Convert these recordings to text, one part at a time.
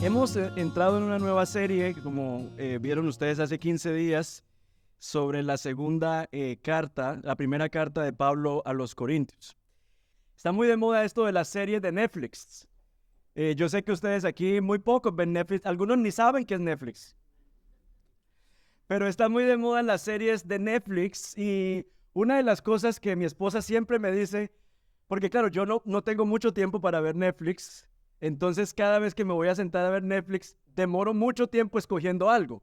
Hemos entrado en una nueva serie, como vieron ustedes hace 15 días, sobre la segunda carta, la primera carta de Pablo a los Corintios. Está muy de moda esto de las series de Netflix. Yo sé que ustedes aquí muy pocos ven Netflix, algunos ni saben qué es Netflix. Pero está muy de moda las series de Netflix y una de las cosas que mi esposa siempre me dice, porque claro, yo no tengo mucho tiempo para ver Netflix, entonces cada vez que me voy a sentar a ver Netflix, demoro mucho tiempo escogiendo algo.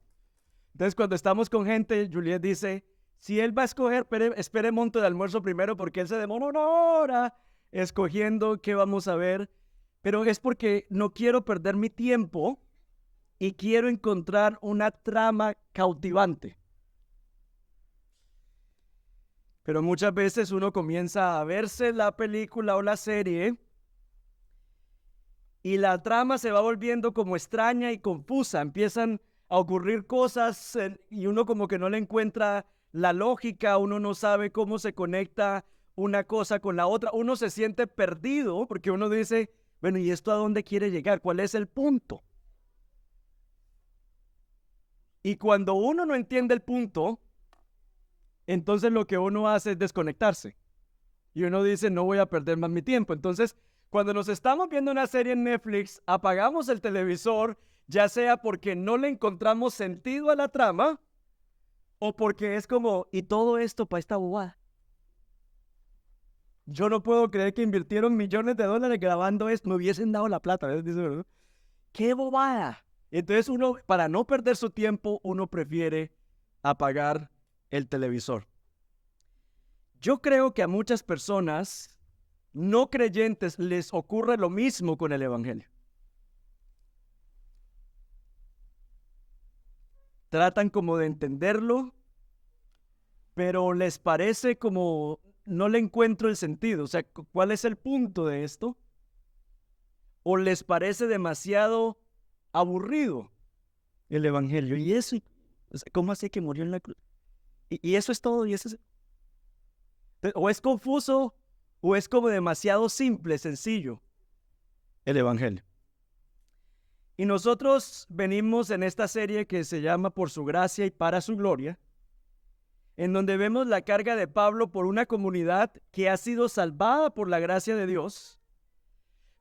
Entonces cuando estamos con gente, Juliet dice, si él va a escoger, espere monto de almuerzo primero porque él se demora una hora escogiendo qué vamos a ver, pero es porque no quiero perder mi tiempo y quiero encontrar una trama cautivante. Pero muchas veces uno comienza a verse la película o la serie y la trama se va volviendo como extraña y confusa. Empiezan a ocurrir cosas y uno como que no le encuentra la lógica, uno no sabe cómo se conecta una cosa con la otra. Uno se siente perdido porque uno dice, bueno, ¿y esto a dónde quiere llegar? ¿Cuál es el punto? Y cuando uno no entiende el punto, entonces lo que uno hace es desconectarse. Y uno dice, no voy a perder más mi tiempo. Entonces, cuando nos estamos viendo una serie en Netflix, apagamos el televisor, ya sea porque no le encontramos sentido a la trama o porque es como, ¿y todo esto para esta bobada? Yo no puedo creer que invirtieron millones de dólares grabando esto, me hubiesen dado la plata. Dice, ¡qué bobada! Entonces uno, para no perder su tiempo, uno prefiere apagar el televisor. Yo creo que a muchas personas no creyentes les ocurre lo mismo con el evangelio. Tratan como de entenderlo, pero les parece como no le encuentro el sentido. O sea, ¿cuál es el punto de esto? O les parece demasiado aburrido el evangelio. Y eso, o sea, ¿cómo así que murió en la cruz? Y eso es todo. Y eso es, o es confuso o es como demasiado simple, sencillo el evangelio. Y nosotros venimos en esta serie que se llama Por su gracia y para su gloria, en donde vemos la carga de Pablo por una comunidad que ha sido salvada por la gracia de Dios,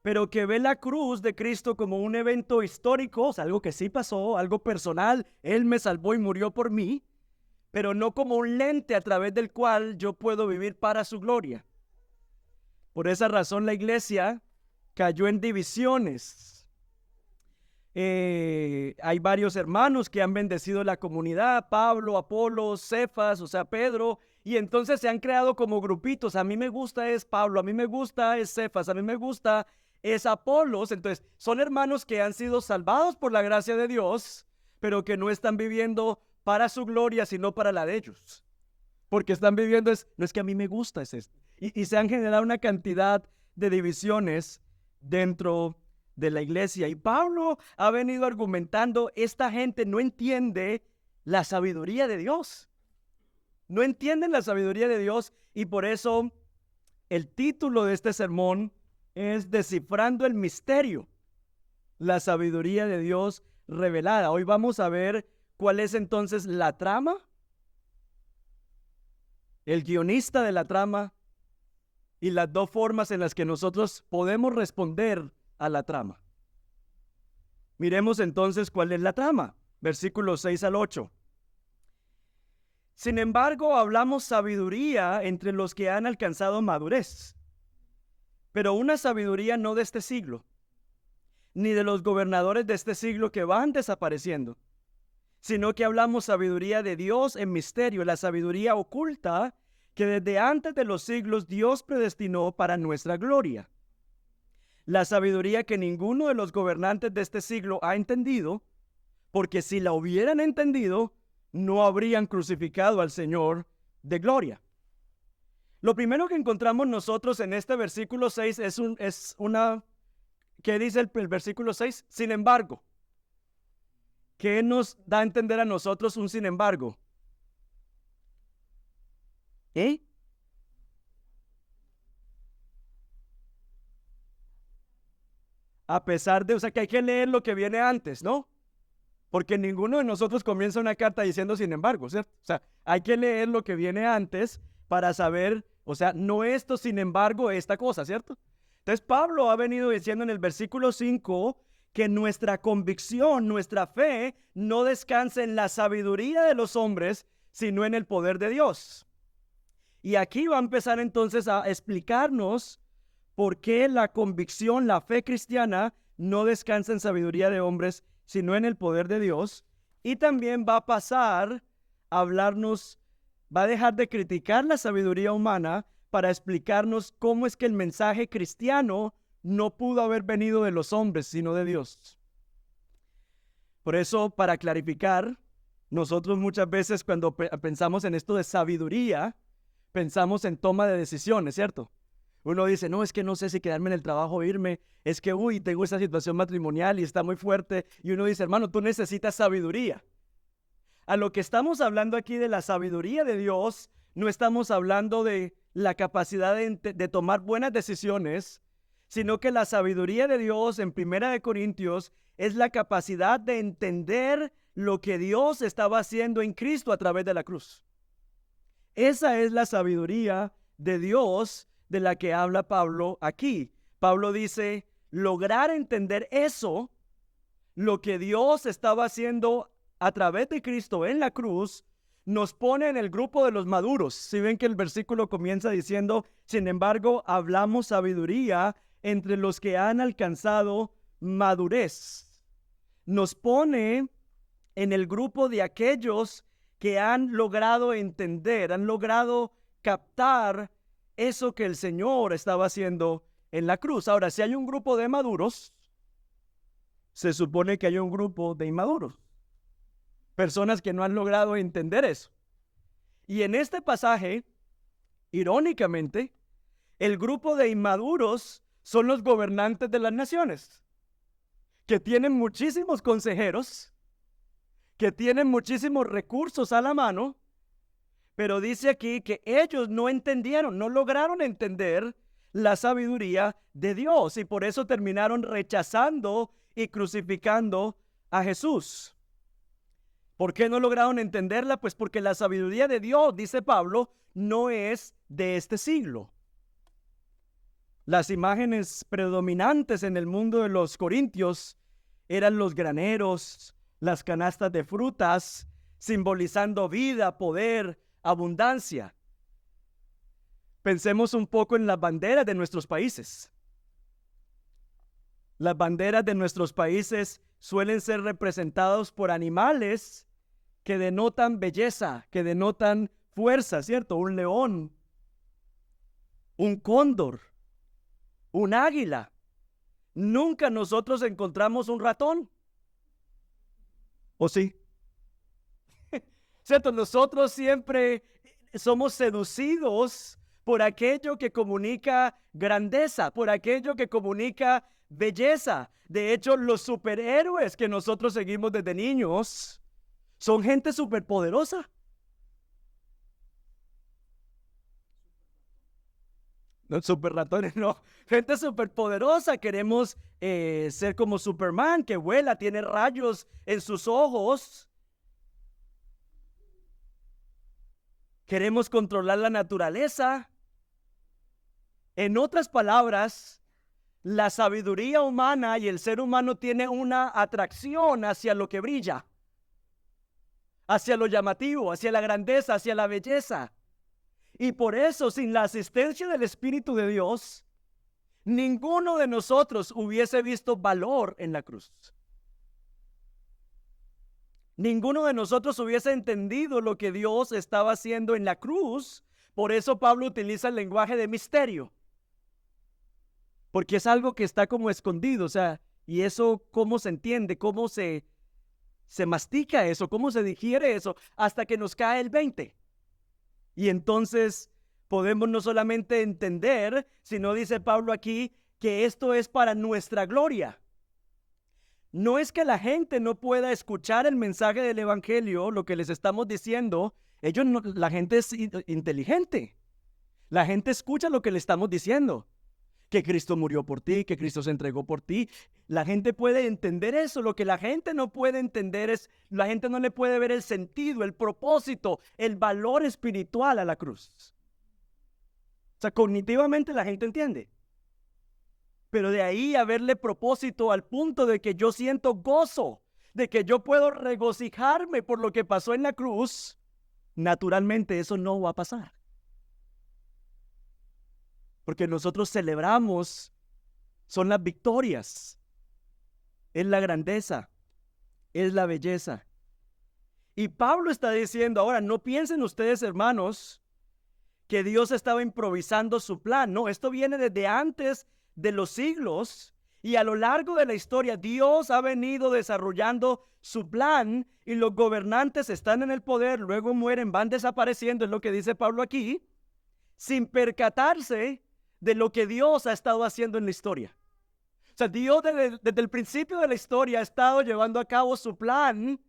pero que ve la cruz de Cristo como un evento histórico, o sea, algo que sí pasó, algo personal. Él me salvó y murió por mí, pero no como un lente a través del cual yo puedo vivir para su gloria. Por esa razón la iglesia cayó en divisiones. Hay varios hermanos que han bendecido la comunidad, Pablo, Apolos, Cefas, o sea, Pedro, y entonces se han creado como grupitos. A mí me gusta es Pablo, a mí me gusta es Cefas, a mí me gusta es Apolos. Entonces son hermanos que han sido salvados por la gracia de Dios, pero que no están viviendo para su gloria, sino para la de ellos. Porque están viviendo no es que a mí me gusta es esto. Y se han generado una cantidad de divisiones dentro de la iglesia. Y Pablo ha venido argumentando, esta gente no entiende la sabiduría de Dios. No entienden la sabiduría de Dios y por eso el título de este sermón es Descifrando el misterio, la sabiduría de Dios revelada. Hoy vamos a ver cuál es entonces la trama, el guionista de la trama y las dos formas en las que nosotros podemos responder a la trama. Miremos entonces cuál es la trama. Versículos 6 al 8. Sin embargo, hablamos sabiduría entre los que han alcanzado madurez, pero una sabiduría no de este siglo, ni de los gobernadores de este siglo que van desapareciendo, sino que hablamos sabiduría de Dios en misterio, la sabiduría oculta que desde antes de los siglos Dios predestinó para nuestra gloria. La sabiduría que ninguno de los gobernantes de este siglo ha entendido, porque si la hubieran entendido, no habrían crucificado al Señor de gloria. Lo primero que encontramos nosotros en este versículo 6 ¿qué dice el versículo 6? Sin embargo. ¿Qué nos da a entender a nosotros un sin embargo? A pesar de, o sea, que hay que leer lo que viene antes, ¿no? Porque ninguno de nosotros comienza una carta diciendo sin embargo, ¿cierto? O sea, hay que leer lo que viene antes para saber, o sea, no esto, sin embargo, esta cosa, ¿cierto? Entonces Pablo ha venido diciendo en el versículo 5 que nuestra convicción, nuestra fe, no descansa en la sabiduría de los hombres, sino en el poder de Dios. Y aquí va a empezar entonces a explicarnos por qué la convicción, la fe cristiana, no descansa en sabiduría de hombres, sino en el poder de Dios. Y también va a pasar a hablarnos, va a dejar de criticar la sabiduría humana para explicarnos cómo es que el mensaje cristiano no pudo haber venido de los hombres, sino de Dios. Por eso, para clarificar, nosotros muchas veces cuando pensamos en esto de sabiduría, pensamos en toma de decisiones, ¿cierto? Uno dice, no, es que no sé si quedarme en el trabajo o irme, es que, tengo esta situación matrimonial y está muy fuerte. Y uno dice, hermano, tú necesitas sabiduría. A lo que estamos hablando aquí de la sabiduría de Dios, no estamos hablando de la capacidad de tomar buenas decisiones, sino que la sabiduría de Dios en 1 Corintios es la capacidad de entender lo que Dios estaba haciendo en Cristo a través de la cruz. Esa es la sabiduría de Dios de la que habla Pablo aquí. Pablo dice, lograr entender eso, lo que Dios estaba haciendo a través de Cristo en la cruz, nos pone en el grupo de los maduros. Si ven que el versículo comienza diciendo, sin embargo, hablamos sabiduría entre los que han alcanzado madurez. Nos pone en el grupo de aquellos que han logrado entender, han logrado captar eso que el Señor estaba haciendo en la cruz. Ahora, si hay un grupo de maduros, se supone que hay un grupo de inmaduros. Personas que no han logrado entender eso. Y en este pasaje, irónicamente, el grupo de inmaduros son los gobernantes de las naciones, que tienen muchísimos consejeros, que tienen muchísimos recursos a la mano, pero dice aquí que ellos no entendieron, no lograron entender la sabiduría de Dios y por eso terminaron rechazando y crucificando a Jesús. ¿Por qué no lograron entenderla? Pues porque la sabiduría de Dios, dice Pablo, no es de este siglo. Las imágenes predominantes en el mundo de los corintios eran los graneros, las canastas de frutas, simbolizando vida, poder, abundancia. Pensemos un poco en las banderas de nuestros países. Las banderas de nuestros países suelen ser representadas por animales que denotan belleza, que denotan fuerza, ¿cierto? Un león, un cóndor, un águila. Nunca nosotros encontramos un ratón. ¿O sí? ¿Cierto? Nosotros siempre somos seducidos por aquello que comunica grandeza, por aquello que comunica belleza. De hecho, los superhéroes que nosotros seguimos desde niños son gente superpoderosa. No, super ratones, no. Gente superpoderosa. Queremos ser como Superman, que vuela, tiene rayos en sus ojos. Queremos controlar la naturaleza. En otras palabras, la sabiduría humana y el ser humano tiene una atracción hacia lo que brilla, hacia lo llamativo, hacia la grandeza, hacia la belleza. Y por eso, sin la asistencia del Espíritu de Dios, ninguno de nosotros hubiese visto valor en la cruz. Ninguno de nosotros hubiese entendido lo que Dios estaba haciendo en la cruz. Por eso Pablo utiliza el lenguaje de misterio. Porque es algo que está como escondido, o sea, y eso cómo se entiende, cómo se mastica eso, cómo se digiere eso, hasta que nos cae el 20. Y entonces podemos no solamente entender, sino dice Pablo aquí, que esto es para nuestra gloria. No es que la gente no pueda escuchar el mensaje del evangelio, lo que les estamos diciendo. La gente es inteligente. La gente escucha lo que le estamos diciendo. que Cristo murió por ti, que Cristo se entregó por ti. La gente puede entender eso. Lo que la gente no puede entender es, la gente no le puede ver el sentido, el propósito, el valor espiritual a la cruz. O sea, cognitivamente la gente entiende. Pero de ahí a verle propósito al punto de que yo siento gozo, de que yo puedo regocijarme por lo que pasó en la cruz, naturalmente eso no va a pasar. Porque nosotros celebramos, son las victorias, es la grandeza, es la belleza. Y Pablo está diciendo, ahora no piensen ustedes, hermanos, que Dios estaba improvisando su plan. No, esto viene desde antes de los siglos, y a lo largo de la historia Dios ha venido desarrollando su plan, y los gobernantes están en el poder, luego mueren, van desapareciendo, es lo que dice Pablo aquí, sin percatarse de lo que Dios ha estado haciendo en la historia. O sea, Dios desde el principio de la historia ha estado llevando a cabo su plan,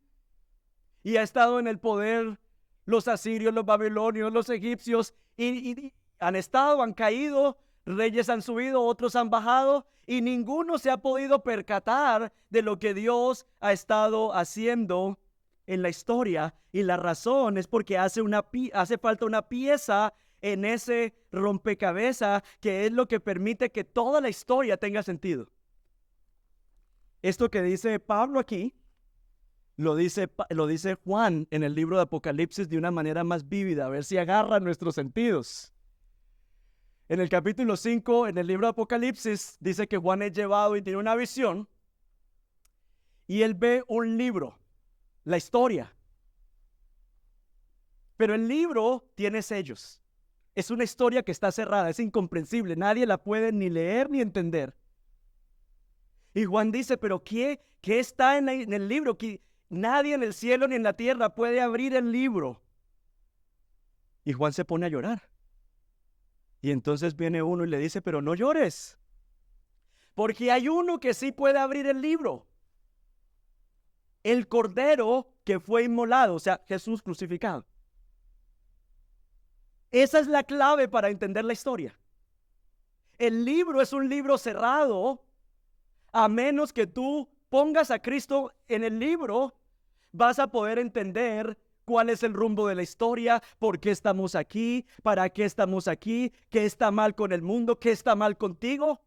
y ha estado en el poder los asirios, los babilonios, los egipcios, y han estado, han caído, reyes han subido, otros han bajado, y ninguno se ha podido percatar de lo que Dios ha estado haciendo en la historia. Y la razón es porque hace falta una pieza en ese rompecabezas, que es lo que permite que toda la historia tenga sentido. Esto que dice Pablo aquí, lo dice Juan en el libro de Apocalipsis de una manera más vívida, a ver si agarra nuestros sentidos. En el capítulo 5, en el libro de Apocalipsis, dice que Juan es llevado y tiene una visión, y él ve un libro, la historia. Pero el libro tiene sellos. Es una historia que está cerrada, es incomprensible, nadie la puede ni leer ni entender. Y Juan dice, pero ¿qué está en el libro? Que nadie en el cielo ni en la tierra puede abrir el libro. Y Juan se pone a llorar. Y entonces viene uno y le dice, pero no llores, porque hay uno que sí puede abrir el libro. El Cordero que fue inmolado, o sea, Jesús crucificado. Esa es la clave para entender la historia. El libro es un libro cerrado, a menos que tú pongas a Cristo en el libro, vas a poder entender cuál es el rumbo de la historia, por qué estamos aquí, para qué estamos aquí, qué está mal con el mundo, qué está mal contigo.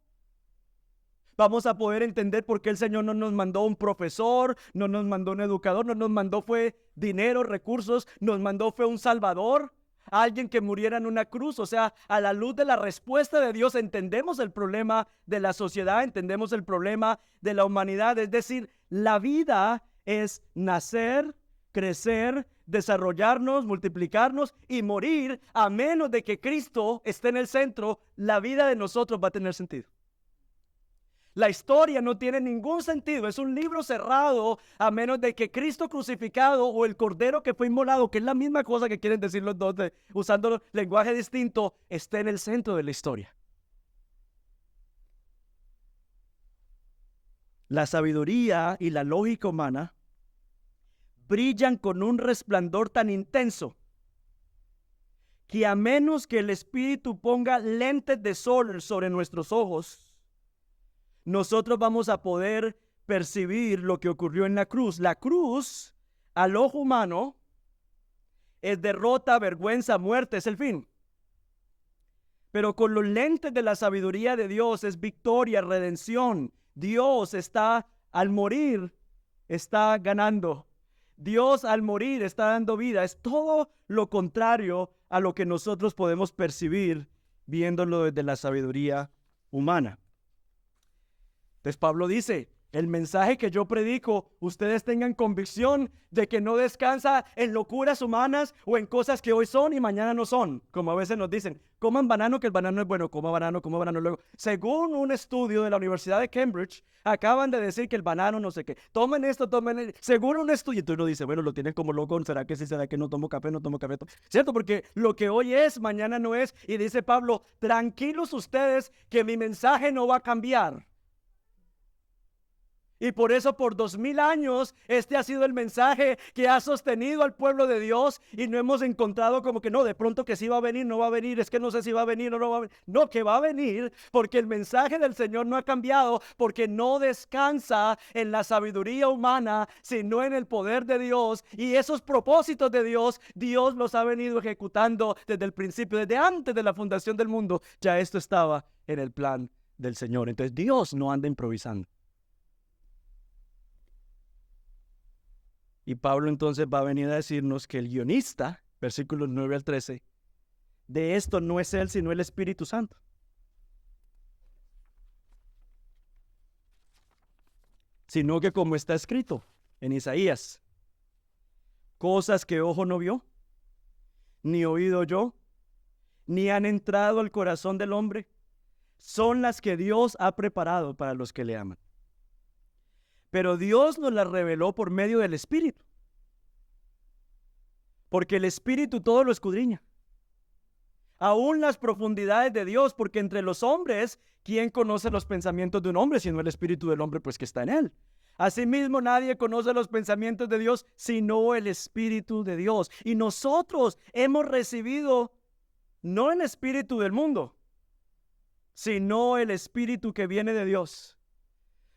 Vamos a poder entender por qué el Señor no nos mandó un profesor, no nos mandó un educador, no nos mandó fue dinero, recursos, nos mandó fue un salvador, alguien que muriera en una cruz. O sea, a la luz de la respuesta de Dios entendemos el problema de la sociedad, entendemos el problema de la humanidad. Es decir, la vida es nacer, crecer, desarrollarnos, multiplicarnos y morir. A menos de que Cristo esté en el centro, la vida de nosotros va a tener sentido. La historia no tiene ningún sentido, es un libro cerrado, a menos de que Cristo crucificado o el Cordero que fue inmolado, que es la misma cosa que quieren decir los dos, usando lenguaje distinto, esté en el centro de la historia. La sabiduría y la lógica humana brillan con un resplandor tan intenso que a menos que el Espíritu ponga lentes de sol sobre nuestros ojos, nosotros vamos a poder percibir lo que ocurrió en la cruz. La cruz, al ojo humano, es derrota, vergüenza, muerte, es el fin. Pero con los lentes de la sabiduría de Dios es victoria, redención. Dios está, al morir, está ganando. Dios al morir está dando vida. Es todo lo contrario a lo que nosotros podemos percibir viéndolo desde la sabiduría humana. Entonces Pablo dice, el mensaje que yo predico, ustedes tengan convicción de que no descansa en locuras humanas o en cosas que hoy son y mañana no son. Como a veces nos dicen, coman banano que el banano es bueno, coma banano luego. Según un estudio de la Universidad de Cambridge, acaban de decir que el banano no sé qué. Tomen esto, según un estudio. Y tú uno dice, bueno, lo tienen como loco, ¿será que sí? ¿Será que no tomo café? No tomo café. ¿Cierto? Porque lo que hoy es, mañana no es. Y dice Pablo, tranquilos ustedes que mi mensaje no va a cambiar. Y por eso por 2000 años este ha sido el mensaje que ha sostenido al pueblo de Dios, y no hemos encontrado como que no, de pronto que sí va a venir, no va a venir, es que no sé si va a venir o no va a venir. No, que va a venir, porque el mensaje del Señor no ha cambiado, porque no descansa en la sabiduría humana, sino en el poder de Dios. Y esos propósitos de Dios, Dios los ha venido ejecutando desde el principio, desde antes de la fundación del mundo. Ya esto estaba en el plan del Señor. Entonces Dios no anda improvisando. Y Pablo entonces va a venir a decirnos que el guionista, versículos 9 al 13, de esto no es él, sino el Espíritu Santo. Sino que como está escrito en Isaías, cosas que ojo no vio, ni oído yo, ni han entrado al corazón del hombre, son las que Dios ha preparado para los que le aman. Pero Dios nos las reveló por medio del Espíritu, porque el Espíritu todo lo escudriña, aún las profundidades de Dios, porque entre los hombres, ¿quién conoce los pensamientos de un hombre sino el Espíritu del hombre, pues que está en él? Asimismo, nadie conoce los pensamientos de Dios sino el Espíritu de Dios. Y nosotros hemos recibido no el espíritu del mundo, sino el Espíritu que viene de Dios,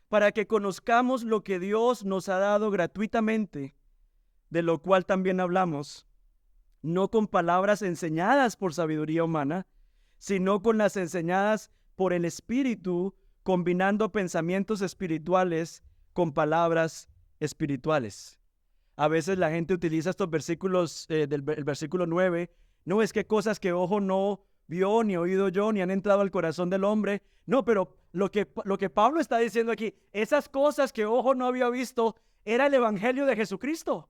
para que conozcamos lo que Dios nos ha dado gratuitamente, de lo cual también hablamos, no con palabras enseñadas por sabiduría humana, sino con las enseñadas por el Espíritu, combinando pensamientos espirituales con palabras espirituales. A veces la gente utiliza estos versículos, el versículo 9, no es que cosas que ojo no vio, ni oído yo, ni han entrado al corazón del hombre. No, pero lo que Pablo está diciendo aquí, esas cosas que ojo no había visto, era el evangelio de Jesucristo.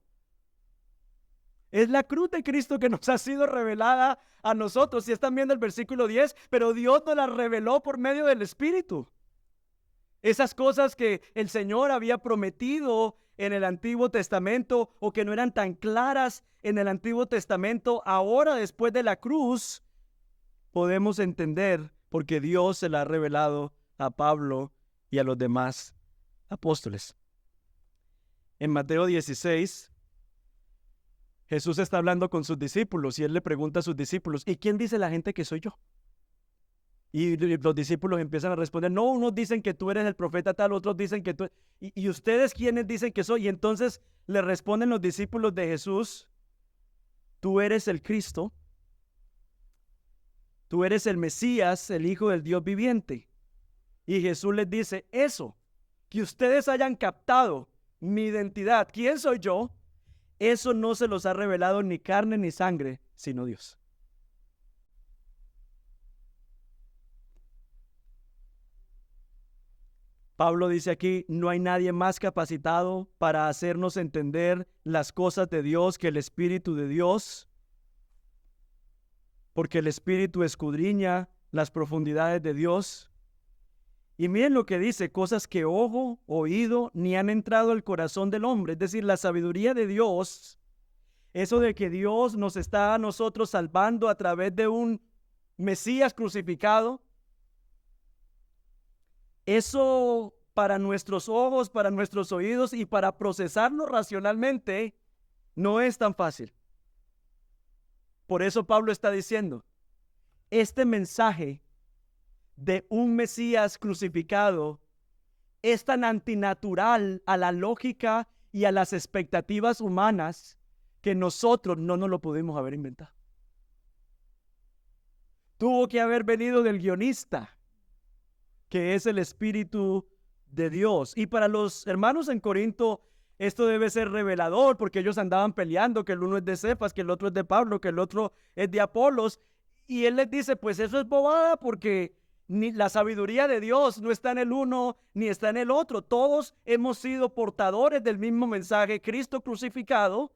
Es la cruz de Cristo que nos ha sido revelada a nosotros. Si están viendo el versículo 10, pero Dios nos las reveló por medio del Espíritu. Esas cosas que el Señor había prometido en el Antiguo Testamento, o que no eran tan claras en el Antiguo Testamento, ahora después de la cruz podemos entender porque Dios se la ha revelado a Pablo y a los demás apóstoles. En Mateo 16, Jesús está hablando con sus discípulos y él le pregunta a sus discípulos, ¿y quién dice la gente que soy yo? Y los discípulos empiezan a responder, no, unos dicen que tú eres el profeta tal, otros dicen que tú... ¿Y ustedes quiénes dicen que soy? Y entonces le responden los discípulos de Jesús, tú eres el Cristo, tú eres el Mesías, el Hijo del Dios viviente. Y Jesús les dice, eso, que ustedes hayan captado mi identidad, quién soy yo, eso no se los ha revelado ni carne ni sangre, sino Dios. Pablo dice aquí, no hay nadie más capacitado para hacernos entender las cosas de Dios que el Espíritu de Dios, porque el Espíritu escudriña las profundidades de Dios. Y miren lo que dice, cosas que ojo, oído, ni han entrado al corazón del hombre. Es decir, la sabiduría de Dios, eso de que Dios nos está a nosotros salvando a través de un Mesías crucificado, eso para nuestros ojos, para nuestros oídos y para procesarlo racionalmente, no es tan fácil. Por eso Pablo está diciendo, este mensaje de un Mesías crucificado es tan antinatural a la lógica y a las expectativas humanas que nosotros no nos lo pudimos haber inventado. Tuvo que haber venido del guionista, que es el Espíritu de Dios. Y para los hermanos en Corinto, esto debe ser revelador, porque ellos andaban peleando, que el uno es de Cefas, que el otro es de Pablo, que el otro es de Apolos. Y él les dice, pues eso es bobada, porque ni la sabiduría de Dios no está en el uno, ni está en el otro. Todos hemos sido portadores del mismo mensaje, Cristo crucificado,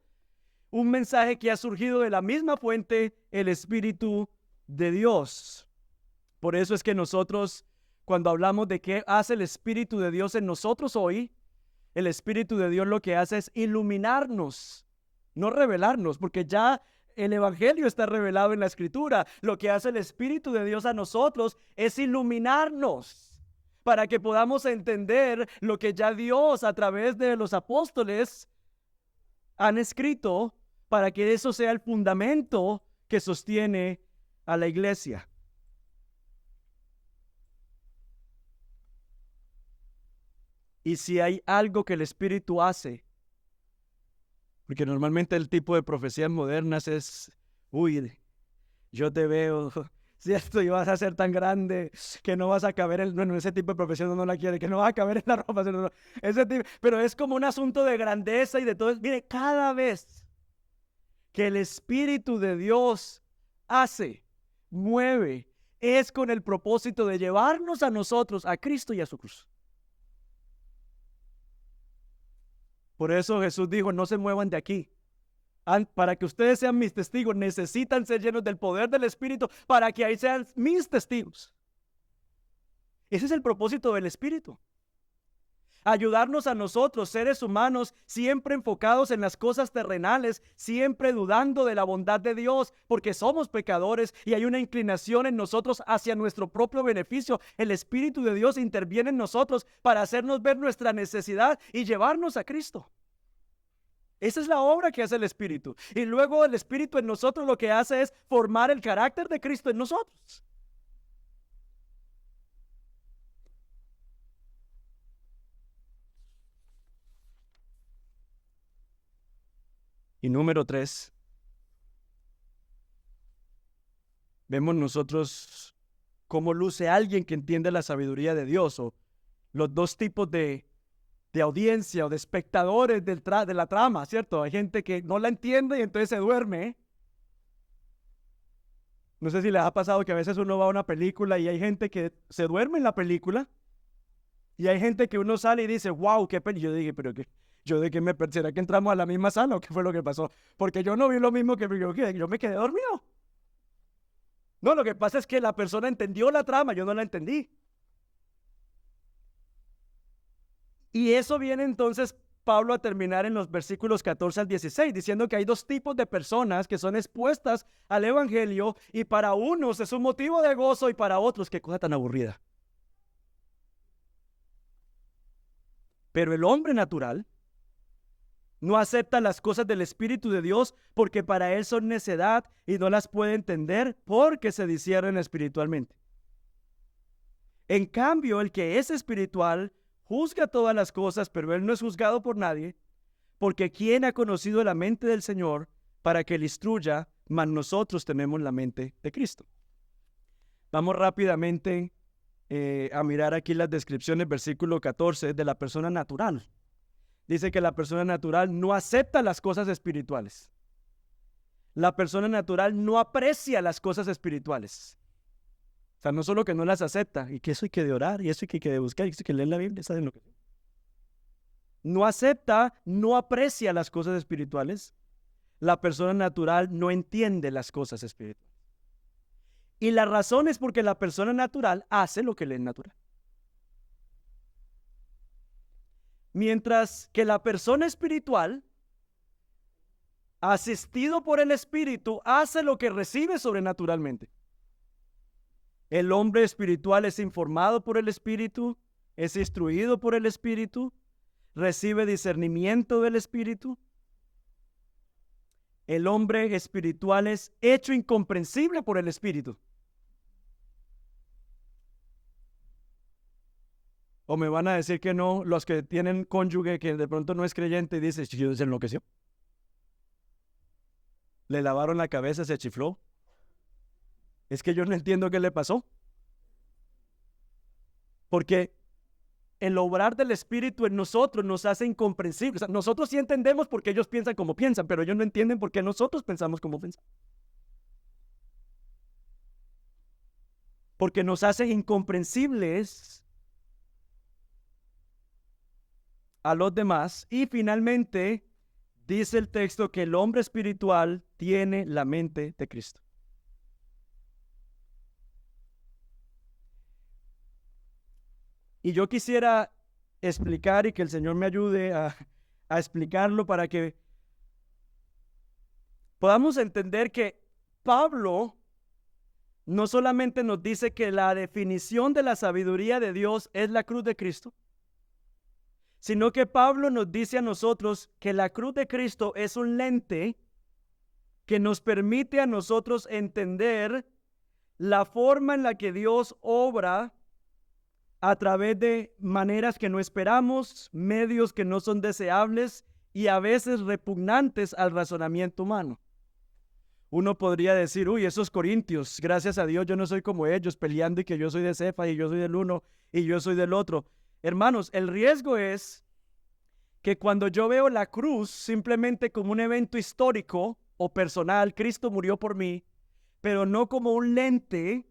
un mensaje que ha surgido de la misma fuente, el Espíritu de Dios. Por eso es que nosotros, cuando hablamos de qué hace el Espíritu de Dios en nosotros hoy, el Espíritu de Dios lo que hace es iluminarnos, no revelarnos, porque ya el Evangelio está revelado en la Escritura. Lo que hace el Espíritu de Dios a nosotros es iluminarnos para que podamos entender lo que ya Dios a través de los apóstoles han escrito, para que eso sea el fundamento que sostiene a la iglesia. Y si hay algo que el Espíritu hace, porque normalmente el tipo de profecías modernas es, uy, yo te veo, cierto, y vas a ser tan grande que no vas a caber en, bueno, ese tipo de profesión no la quiere, que no vas a caber en la ropa, no, ese tipo, pero es como un asunto de grandeza y de todo. Mire, cada vez que el Espíritu de Dios hace, mueve, es con el propósito de llevarnos a nosotros, a Cristo y a su cruz. Por eso Jesús dijo, no se muevan de aquí. Para que ustedes sean mis testigos, necesitan ser llenos del poder del Espíritu para que ahí sean mis testigos. Ese es el propósito del Espíritu. Ayudarnos a nosotros, seres humanos, siempre enfocados en las cosas terrenales, siempre dudando de la bondad de Dios, porque somos pecadores y hay una inclinación en nosotros hacia nuestro propio beneficio. El Espíritu de Dios interviene en nosotros para hacernos ver nuestra necesidad y llevarnos a Cristo. Esa es la obra que hace el Espíritu. Y luego el Espíritu en nosotros lo que hace es formar el carácter de Cristo en nosotros. Y número 3, vemos nosotros cómo luce alguien que entiende la sabiduría de Dios, o los dos tipos de audiencia o de espectadores de la trama, ¿cierto? Hay gente que no la entiende y entonces se duerme. No sé si les ha pasado que a veces uno va a una película y hay gente que se duerme en la película, y hay gente que uno sale y dice, wow, qué película. Yo dije, pero qué. Yo de qué me perdí, ¿será que entramos a la misma sala o qué fue lo que pasó? Porque yo no vi lo mismo que yo me quedé dormido. No, lo que pasa es que la persona entendió la trama, yo no la entendí. Y eso viene entonces Pablo a terminar en los versículos 14 al 16, diciendo que hay dos tipos de personas que son expuestas al evangelio, y para unos es un motivo de gozo y para otros, qué cosa tan aburrida. Pero el hombre natural no acepta las cosas del Espíritu de Dios porque para él son necedad y no las puede entender porque se disciernen espiritualmente. En cambio, el que es espiritual juzga todas las cosas, pero él no es juzgado por nadie, porque ¿quién ha conocido la mente del Señor para que le instruya? Mas nosotros tenemos la mente de Cristo. Vamos rápidamente a mirar aquí las descripciones, versículo 14, de la persona natural. Dice que la persona natural no acepta las cosas espirituales. La persona natural no aprecia las cosas espirituales. O sea, no solo que no las acepta, y que eso hay que de orar, y eso hay que de buscar, y eso hay que leer la Biblia, ¿saben lo que? No acepta, no aprecia las cosas espirituales. La persona natural no entiende las cosas espirituales. Y la razón es porque la persona natural hace lo que le es natural. Mientras que la persona espiritual, asistido por el Espíritu, hace lo que recibe sobrenaturalmente. El hombre espiritual es informado por el Espíritu, es instruido por el Espíritu, recibe discernimiento del Espíritu. El hombre espiritual es hecho incomprensible por el Espíritu. O me van a decir que no, los que tienen cónyuge que de pronto no es creyente y dice, se enloqueció. Le lavaron la cabeza, se chifló. Es que yo no entiendo qué le pasó. Porque el obrar del Espíritu en nosotros nos hace incomprensibles. O sea, nosotros sí entendemos porque ellos piensan como piensan, pero ellos no entienden por qué nosotros pensamos como pensamos. Porque nos hace incomprensibles a los demás. Y finalmente dice el texto que el hombre espiritual tiene la mente de Cristo. Y yo quisiera explicar, y que el Señor me ayude a explicarlo para que podamos entender que Pablo no solamente nos dice que la definición de la sabiduría de Dios es la cruz de Cristo, sino que Pablo nos dice a nosotros que la cruz de Cristo es un lente que nos permite a nosotros entender la forma en la que Dios obra a través de maneras que no esperamos, medios que no son deseables y a veces repugnantes al razonamiento humano. Uno podría decir, uy, esos corintios, gracias a Dios yo no soy como ellos, peleando y que yo soy de Cefa y yo soy del uno y yo soy del otro. Hermanos, el riesgo es que cuando yo veo la cruz simplemente como un evento histórico o personal, Cristo murió por mí, pero no como un lente,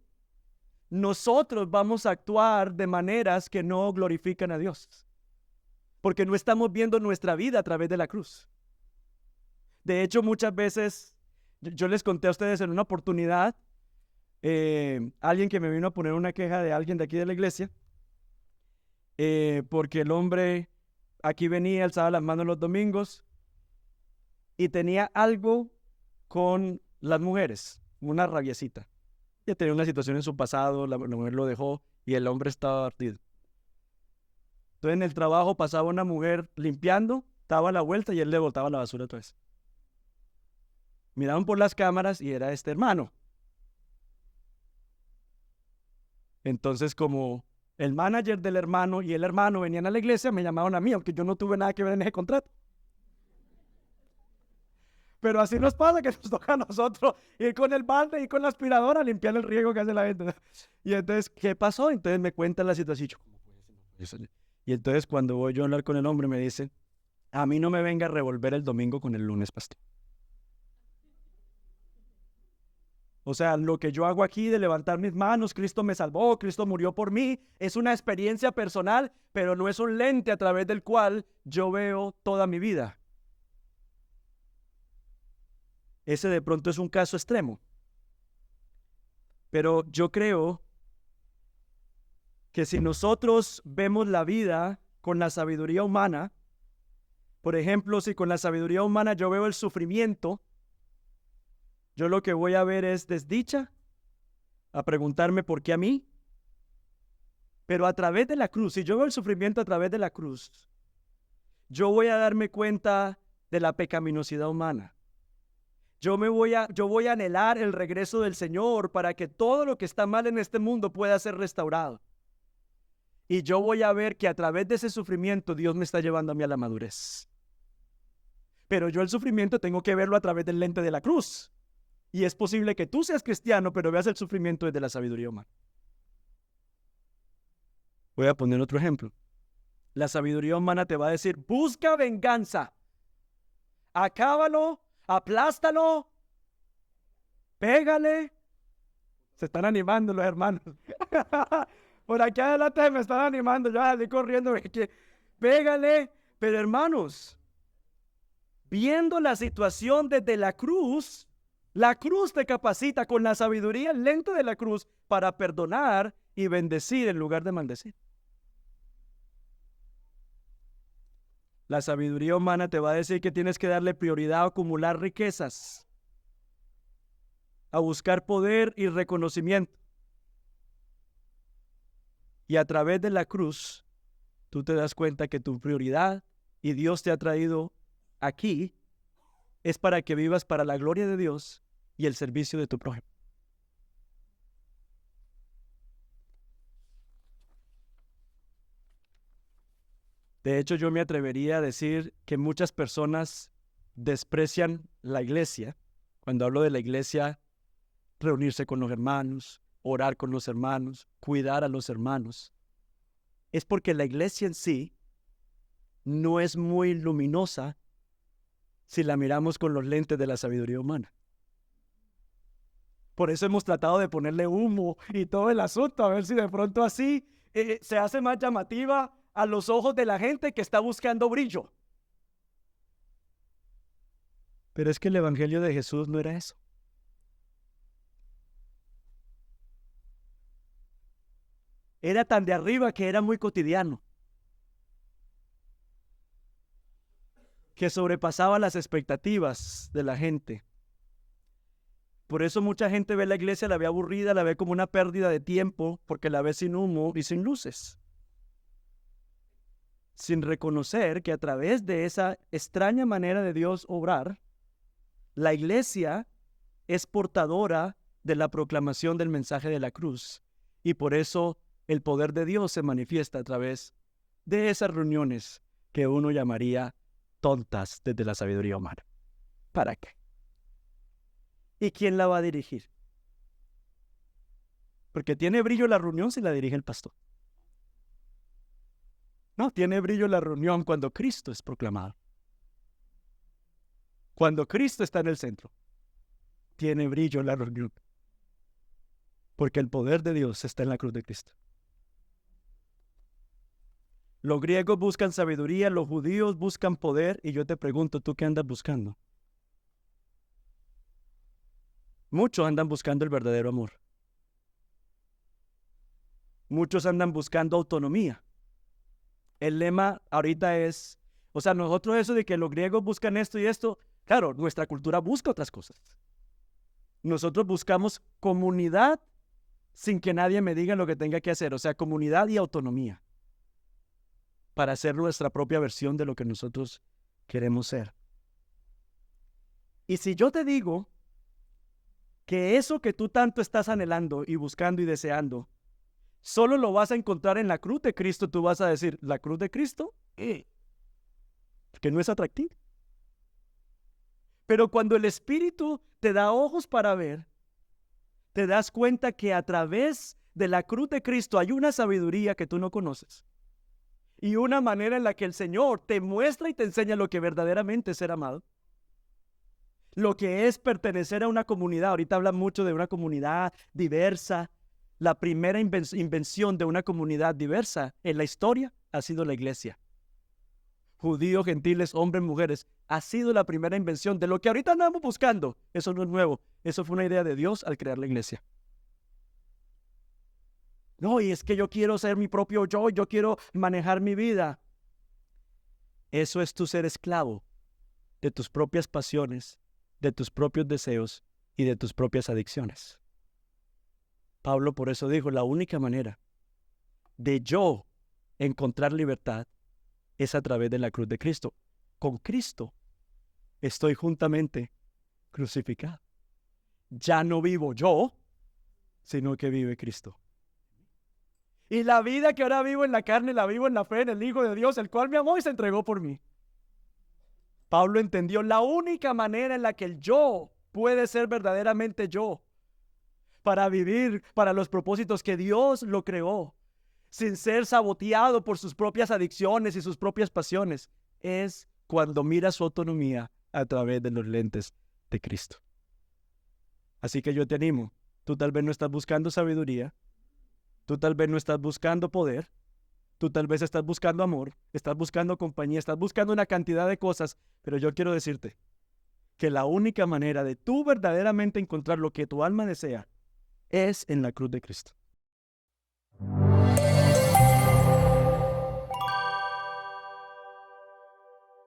nosotros vamos a actuar de maneras que no glorifican a Dios, porque no estamos viendo nuestra vida a través de la cruz. De hecho, muchas veces, yo les conté a ustedes en una oportunidad, alguien que me vino a poner una queja de alguien de aquí de la iglesia, porque el hombre aquí venía, alzaba las manos los domingos y tenía algo con las mujeres, una rabiecita. Ya tenía una situación en su pasado, la mujer lo dejó y el hombre estaba ardido. Entonces en el trabajo pasaba una mujer limpiando, daba la vuelta y él le botaba la basura otra vez. Miraban por las cámaras y era este hermano. Entonces, como el manager del hermano y el hermano venían a la iglesia, me llamaron a mí, aunque yo no tuve nada que ver en ese contrato. Pero así nos pasa, que nos toca a nosotros ir con el balde y con la aspiradora a limpiar el riego que hace la gente. Y entonces, ¿qué pasó? Entonces me cuentan la situación. Y entonces cuando voy yo a hablar con el hombre me dice, a mí no me venga a revolver el domingo con el lunes, pastor. O sea, lo que yo hago aquí de levantar mis manos, Cristo me salvó, Cristo murió por mí, es una experiencia personal, pero no es un lente a través del cual yo veo toda mi vida. Ese de pronto es un caso extremo. Pero yo creo que si nosotros vemos la vida con la sabiduría humana, por ejemplo, si con la sabiduría humana yo veo el sufrimiento, yo lo que voy a ver es desdicha, a preguntarme por qué a mí. Pero a través de la cruz, si yo veo el sufrimiento a través de la cruz, yo voy a darme cuenta de la pecaminosidad humana. Yo voy a anhelar el regreso del Señor para que todo lo que está mal en este mundo pueda ser restaurado. Y yo voy a ver que a través de ese sufrimiento Dios me está llevando a mí a la madurez. Pero yo el sufrimiento tengo que verlo a través del lente de la cruz. Y es posible que tú seas cristiano, pero veas el sufrimiento desde la sabiduría humana. Voy a poner otro ejemplo. La sabiduría humana te va a decir, busca venganza. Acábalo, aplástalo, pégale. Se están animando los hermanos. Por aquí adelante me están animando. Yo salí corriendo. Pégale. Pero hermanos, viendo la situación desde la cruz te capacita con la sabiduría, el lente de la cruz, para perdonar y bendecir en lugar de maldecir. La sabiduría humana te va a decir que tienes que darle prioridad a acumular riquezas, a buscar poder y reconocimiento. Y a través de la cruz, tú te das cuenta que tu prioridad, y Dios te ha traído aquí, es para que vivas para la gloria de Dios y el servicio de tu prójimo. De hecho, yo me atrevería a decir que muchas personas desprecian la iglesia. Cuando hablo de la iglesia, reunirse con los hermanos, orar con los hermanos, cuidar a los hermanos. Es porque la iglesia en sí no es muy luminosa si la miramos con los lentes de la sabiduría humana. Por eso hemos tratado de ponerle humo y todo el asunto, a ver si de pronto así se hace más llamativa a los ojos de la gente que está buscando brillo. Pero es que el evangelio de Jesús no era eso. Era tan de arriba que era muy cotidiano, que sobrepasaba las expectativas de la gente. Por eso mucha gente ve la iglesia, la ve aburrida, la ve como una pérdida de tiempo, porque la ve sin humo y sin luces. Sin reconocer que a través de esa extraña manera de Dios obrar, la iglesia es portadora de la proclamación del mensaje de la cruz. Y por eso el poder de Dios se manifiesta a través de esas reuniones que uno llamaría tontas desde la sabiduría humana. ¿Para qué? ¿Y quién la va a dirigir? Porque tiene brillo la reunión si la dirige el pastor. No, tiene brillo la reunión cuando Cristo es proclamado. Cuando Cristo está en el centro, tiene brillo la reunión. Porque el poder de Dios está en la cruz de Cristo. Los griegos buscan sabiduría, los judíos buscan poder, y yo te pregunto, ¿tú qué andas buscando? Muchos andan buscando el verdadero amor. Muchos andan buscando autonomía. El lema ahorita es, nosotros eso de que los griegos buscan esto y esto, claro, nuestra cultura busca otras cosas. Nosotros buscamos comunidad sin que nadie me diga lo que tenga que hacer, comunidad y autonomía, para hacer nuestra propia versión de lo que nosotros queremos ser. Y si yo te digo que eso que tú tanto estás anhelando y buscando y deseando, solo lo vas a encontrar en la cruz de Cristo, tú vas a decir, ¿la cruz de Cristo? Que no es atractivo. Pero cuando el Espíritu te da ojos para ver, te das cuenta que a través de la cruz de Cristo hay una sabiduría que tú no conoces. Y una manera en la que el Señor te muestra y te enseña lo que verdaderamente es ser amado. Lo que es pertenecer a una comunidad. Ahorita hablan mucho de una comunidad diversa. La primera invención de una comunidad diversa en la historia ha sido la iglesia. Judíos, gentiles, hombres, mujeres. Ha sido la primera invención de lo que ahorita andamos buscando. Eso no es nuevo. Eso fue una idea de Dios al crear la iglesia. No, y es que yo quiero ser mi propio yo quiero manejar mi vida. Eso es tu ser esclavo de tus propias pasiones, de tus propios deseos y de tus propias adicciones. Pablo por eso dijo, la única manera de yo encontrar libertad es a través de la cruz de Cristo. Con Cristo estoy juntamente crucificado. Ya no vivo yo, sino que vive Cristo. Y la vida que ahora vivo en la carne, la vivo en la fe en el Hijo de Dios, el cual me amó y se entregó por mí. Pablo entendió la única manera en la que el yo puede ser verdaderamente yo, para vivir para los propósitos que Dios lo creó, sin ser saboteado por sus propias adicciones y sus propias pasiones, es cuando mira su autonomía a través de los lentes de Cristo. Así que yo te animo, tú tal vez no estás buscando sabiduría, tú tal vez no estás buscando poder, tú tal vez estás buscando amor, estás buscando compañía, estás buscando una cantidad de cosas, pero yo quiero decirte que la única manera de tú verdaderamente encontrar lo que tu alma desea es en la cruz de Cristo.